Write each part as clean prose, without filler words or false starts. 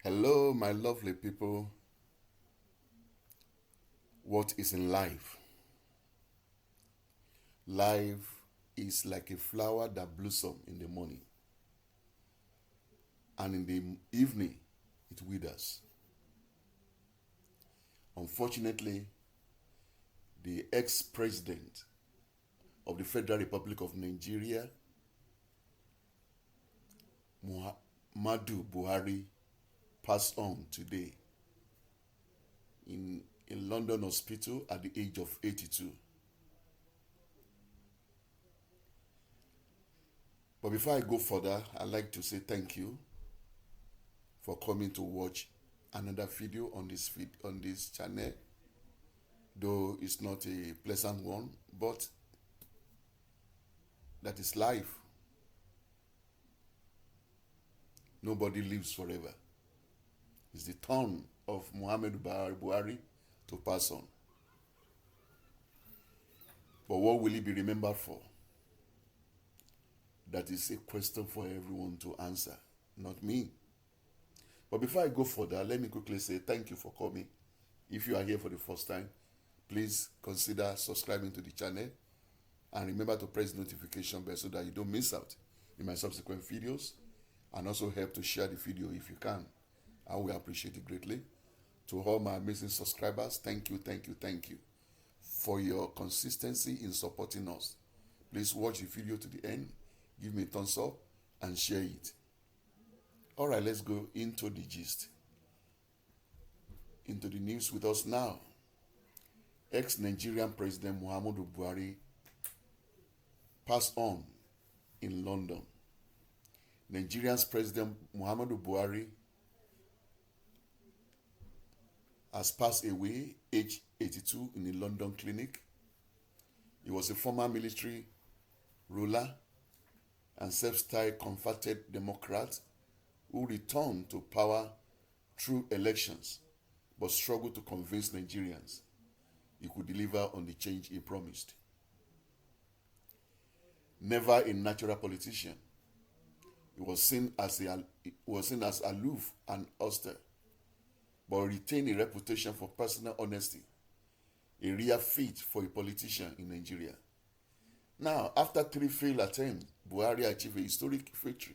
Hello, my lovely people. What is in life? Life is like a flower that blossoms in the morning, and in the evening, it withers. Unfortunately, the ex-president of the Federal Republic of Nigeria, Muhammadu Buhari, passed on today in a London hospital at the age of 82. But before I go further, I'd like to say thank you for coming to watch another video on this channel. Though it's not a pleasant one, but that is life. Nobody lives forever. It's the turn of Muhammadu Buhari to pass on. But what will he be remembered for? That is a question for everyone to answer, not me. But before I go further, let me quickly say thank you for coming. If you are here for the first time, please consider subscribing to the channel and remember to press the notification bell so that you don't miss out in my subsequent videos, and also help to share the video if you can. I will appreciate it greatly. To all my amazing subscribers, thank you for your consistency in supporting us. Please watch the video to the end, give me a thumbs up, and share it. All right, let's go into the gist. Into the news with us now. Ex-Nigerian President Muhammadu Buhari passed on in London. Nigeria's President Muhammadu Buhari has passed away, age 82, in a London clinic. He was a former military ruler and self-styled converted Democrat who returned to power through elections but struggled to convince Nigerians he could deliver on the change he promised. Never a natural politician, he was seen as aloof and austere, but retained a reputation for personal honesty, a rare feat for a politician in Nigeria. Now, after 3 failed attempts, Buhari achieved a historic victory,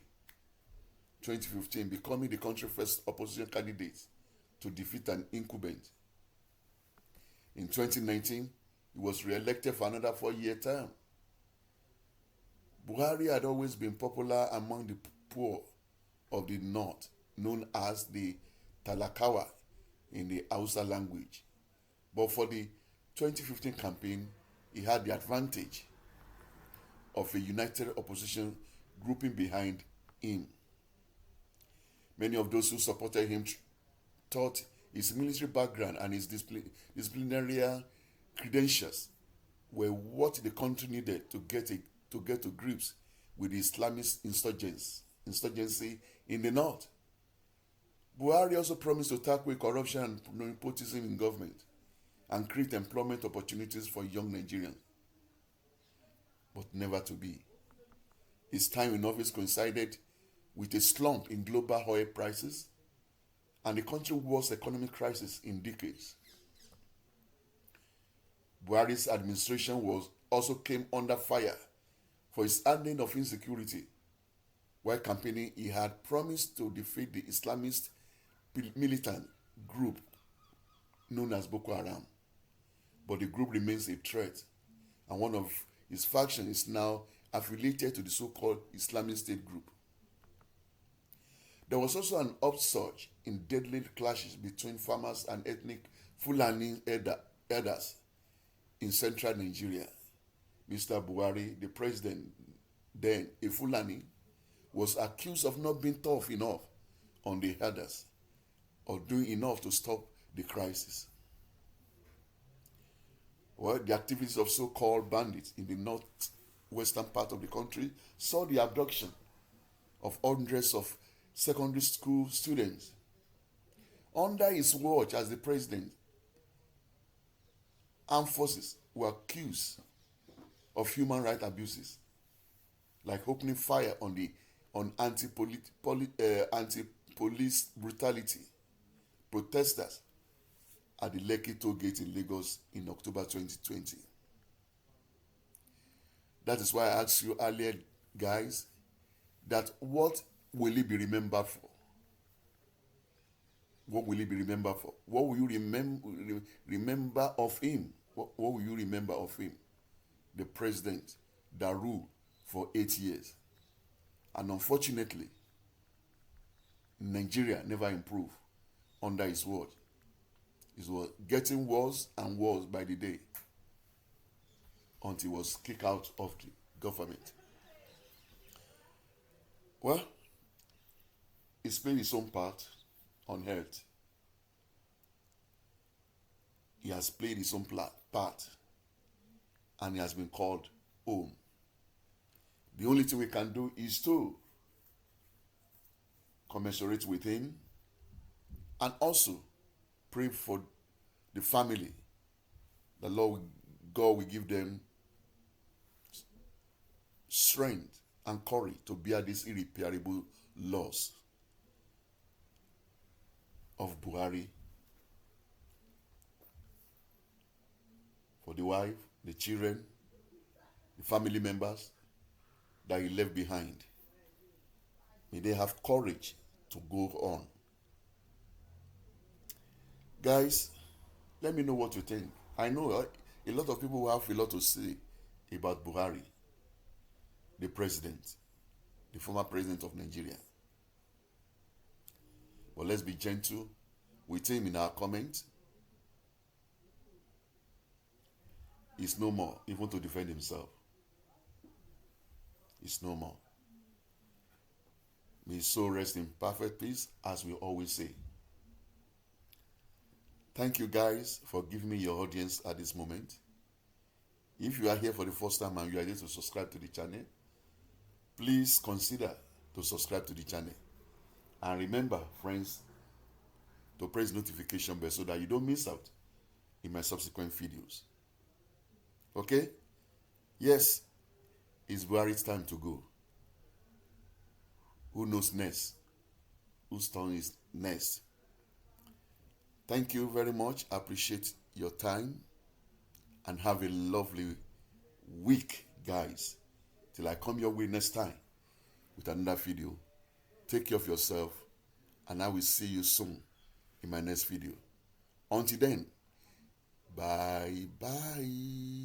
2015, becoming the country's first opposition candidate to defeat an incumbent. In 2019, he was re-elected for another 4-year term. Buhari had always been popular among the poor of the north, known as the Talakawa in the Hausa language. But for the 2015 campaign, he had the advantage of a united opposition grouping behind him. Many of those who supported him thought his military background and his disciplinary credentials were what the country needed to get to grips with the Islamist insurgency in the north. Buhari also promised to tackle corruption and nepotism in government and create employment opportunities for young Nigerians. But never to be. His time in office coincided with a slump in global oil prices and the country's worst economic crisis in decades. Buhari's administration also came under fire for his handling of insecurity. While campaigning, he had promised to defeat the Islamist militant group known as Boko Haram. But the group remains a threat, and one of his factions is now affiliated to the so-called Islamic State group. There was also an upsurge in deadly clashes between farmers and ethnic Fulani herders in central Nigeria. Mr. Buhari, the president, then a Fulani, was accused of not being tough enough on the herders or doing enough to stop the crisis. Well, the activities of so-called bandits in the northwestern part of the country saw the abduction of hundreds of secondary school students. Under his watch as the president, armed forces were accused of human rights abuses, like opening fire on anti police brutality protesters at the Lekki toll gate in Lagos in October 2020. That is why I asked you earlier, guys, that what will he be remembered for? What will he be remembered for? What will you remember of him? What will you remember of him? The president that ruled for 8 years. And unfortunately, Nigeria never improved under his word. It was getting worse and worse by the day until he was kicked out of the government. Well, he's played his own part on health. He has played his own part and he has been called home. The only thing we can do is to commensurate with him and also pray for the family. The Lord God will give them strength and courage to bear this irreparable loss of Buhari. For the wife, the children, the family members that he left behind. May they have courage to go on. Guys, let me know what you think. I know a lot of people have a lot to say about Buhari, the president, the former president of Nigeria. But let's be gentle with him in our comments. He's no more, even to defend himself. He's no more. May his soul rest in perfect peace, as we always say. Thank you guys for giving me your audience at this moment. If you are here for the first time and you are able to subscribe to the channel, please consider to subscribe to the channel. And remember, friends, to press notification bell so that you don't miss out in my subsequent videos. Okay? Yes, it's Buhari's time to go. Who knows next? Whose turn is next? Thank you very much. I appreciate your time. And have a lovely week, guys. Till I come your way next time with another video. Take care of yourself. And I will see you soon in my next video. Until then, bye-bye.